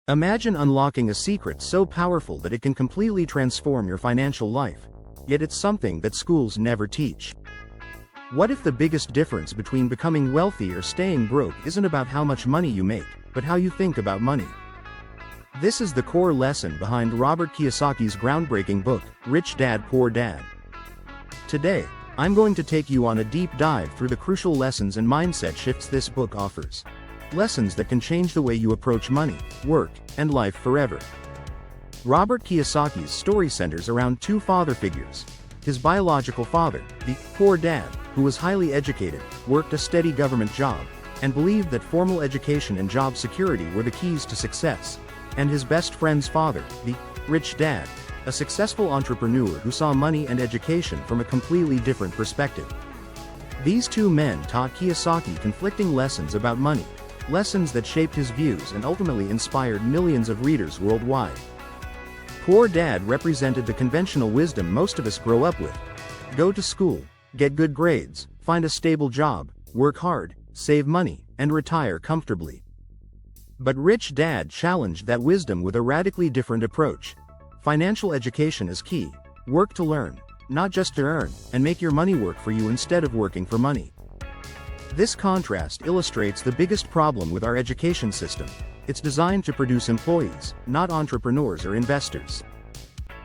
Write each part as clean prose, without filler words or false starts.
Imagine unlocking a secret so powerful that it can completely transform your financial life. Yet it's something that schools never teach. What if the biggest difference between becoming wealthy or staying broke isn't about how much money you make, but how you think about money? This is the core lesson behind Robert Kiyosaki's groundbreaking book, Rich Dad, Poor Dad. Today, I'm going to take you on a deep dive through the crucial lessons and mindset shifts this book offers. Lessons that can change the way you approach money, work, and life forever. Robert Kiyosaki's story centers around two father figures. His biological father, the poor dad, who was highly educated, worked a steady government job, and believed that formal education and job security were the keys to success. And his best friend's father, the rich dad, a successful entrepreneur who saw money and education from a completely different perspective. These two men taught Kiyosaki conflicting lessons about money, lessons that shaped his views and ultimately inspired millions of readers worldwide. Poor Dad represented the conventional wisdom most of us grow up with. Go to school, get good grades, find a stable job, work hard, save money, and retire comfortably. But Rich Dad challenged that wisdom with a radically different approach. Financial education is key. Work to learn, not just to earn, and make your money work for you instead of working for money. This contrast illustrates the biggest problem with our education system. It's designed to produce employees, not entrepreneurs or investors.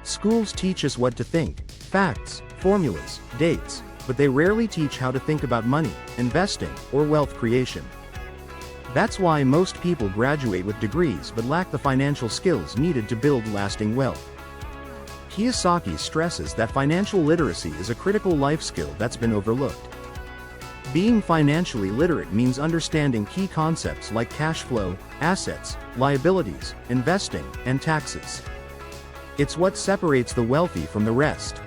Schools teach us what to think, facts, formulas, dates, but they rarely teach how to think about money, investing, or wealth creation. That's why most people graduate with degrees but lack the financial skills needed to build lasting wealth. Kiyosaki stresses that financial literacy is a critical life skill that's been overlooked. Being financially literate means understanding key concepts like cash flow, assets, liabilities, investing, and taxes. It's what separates the wealthy from the rest.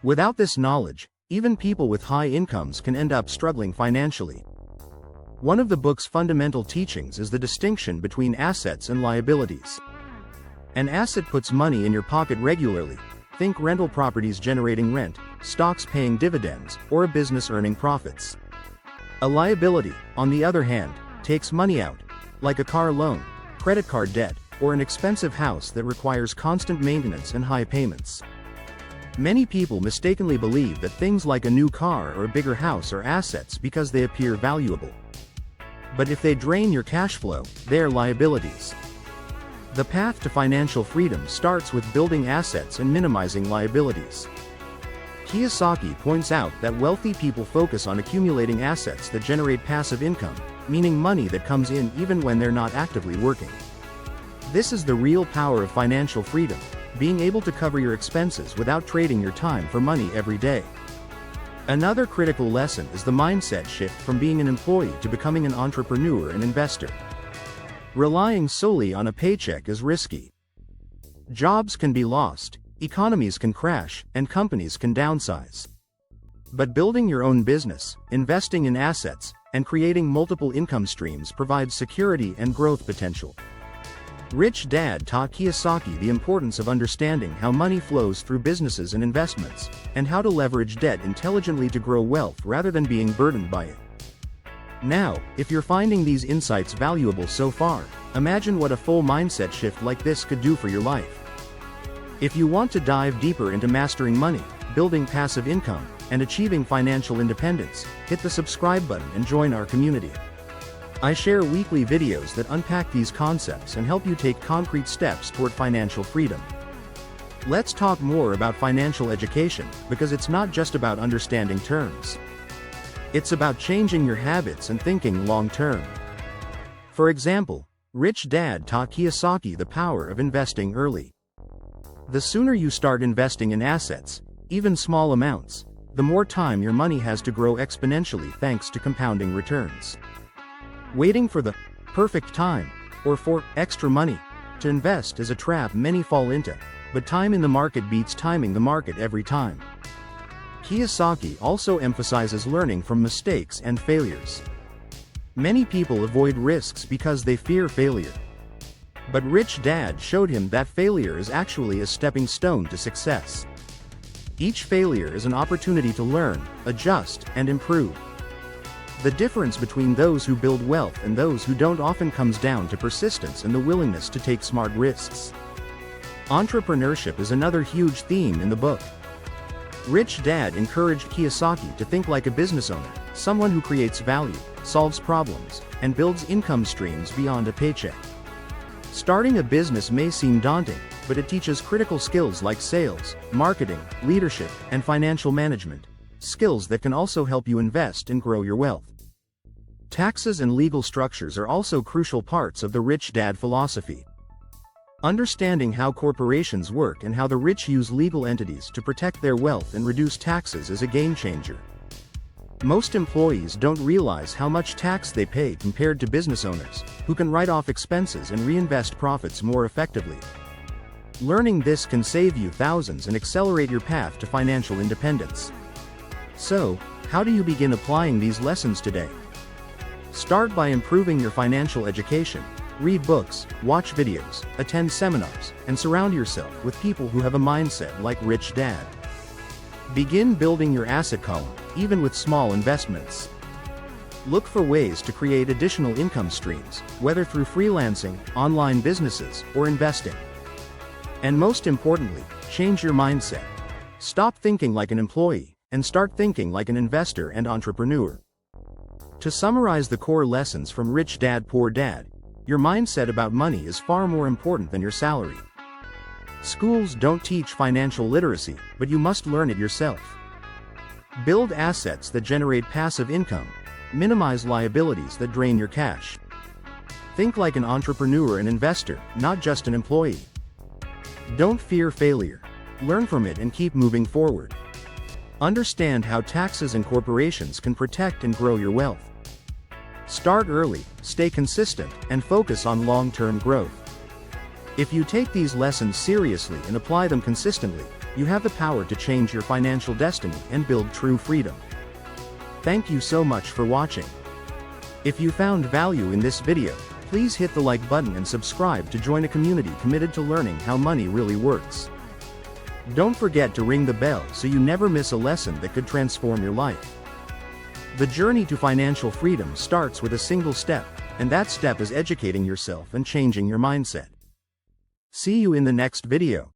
Without this knowledge, even people with high incomes can end up struggling financially. One of the book's fundamental teachings is the distinction between assets and liabilities. An asset puts money in your pocket regularly. Think rental properties generating rent, stocks paying dividends, or a business earning profits. A liability, on the other hand, takes money out, like a car loan, credit card debt, or an expensive house that requires constant maintenance and high payments. Many people mistakenly believe that things like a new car or a bigger house are assets because they appear valuable. But if they drain your cash flow, they're liabilities. The path to financial freedom starts with building assets and minimizing liabilities. Kiyosaki points out that wealthy people focus on accumulating assets that generate passive income, meaning money that comes in even when they're not actively working. This is the real power of financial freedom, being able to cover your expenses without trading your time for money every day. Another critical lesson is the mindset shift from being an employee to becoming an entrepreneur and investor. Relying solely on a paycheck is risky. Jobs can be lost, economies can crash, and companies can downsize. But building your own business, investing in assets, and creating multiple income streams provides security and growth potential. Rich Dad taught Kiyosaki the importance of understanding how money flows through businesses and investments, and how to leverage debt intelligently to grow wealth rather than being burdened by it. Now, if you're finding these insights valuable so far, imagine what a full mindset shift like this could do for your life. If you want to dive deeper into mastering money, building passive income, and achieving financial independence, hit the subscribe button and join our community. I share weekly videos that unpack these concepts and help you take concrete steps toward financial freedom. Let's talk more about financial education, because it's not just about understanding terms. It's about changing your habits and thinking long-term. For example, Rich Dad taught Kiyosaki the power of investing early. The sooner you start investing in assets, even small amounts, the more time your money has to grow exponentially thanks to compounding returns. Waiting for the perfect time, or for extra money, to invest is a trap many fall into, but time in the market beats timing the market every time. Kiyosaki also emphasizes learning from mistakes and failures. Many people avoid risks because they fear failure. But Rich Dad showed him that failure is actually a stepping stone to success. Each failure is an opportunity to learn, adjust, and improve. The difference between those who build wealth and those who don't often comes down to persistence and the willingness to take smart risks. Entrepreneurship is another huge theme in the book. Rich Dad encouraged Kiyosaki to think like a business owner, someone who creates value, solves problems, and builds income streams beyond a paycheck. Starting a business may seem daunting, but it teaches critical skills like sales, marketing, leadership, and financial management, skills that can also help you invest and grow your wealth. Taxes and legal structures are also crucial parts of the Rich Dad philosophy. Understanding how corporations work and how the rich use legal entities to protect their wealth and reduce taxes is a game changer. Most employees don't realize how much tax they pay compared to business owners, who can write off expenses and reinvest profits more effectively. Learning this can save you thousands and accelerate your path to financial independence. So, how do you begin applying these lessons today? Start by improving your financial education. Read books, watch videos, attend seminars, and surround yourself with people who have a mindset like Rich Dad. Begin building your asset column, even with small investments. Look for ways to create additional income streams, whether through freelancing, online businesses, or investing. And most importantly, change your mindset. Stop thinking like an employee, and start thinking like an investor and entrepreneur. To summarize the core lessons from Rich Dad Poor Dad, your mindset about money is far more important than your salary. Schools don't teach financial literacy, but you must learn it yourself. Build assets that generate passive income. Minimize liabilities that drain your cash. Think like an entrepreneur and investor, not just an employee. Don't fear failure. Learn from it and keep moving forward. Understand how taxes and corporations can protect and grow your wealth. Start early, stay consistent, and focus on long-term growth. If you take these lessons seriously and apply them consistently, you have the power to change your financial destiny and build true freedom. Thank you so much for watching. If you found value in this video, please hit the like button and subscribe to join a community committed to learning how money really works. Don't forget to ring the bell so you never miss a lesson that could transform your life. The journey to financial freedom starts with a single step, and that step is educating yourself and changing your mindset. See you in the next video.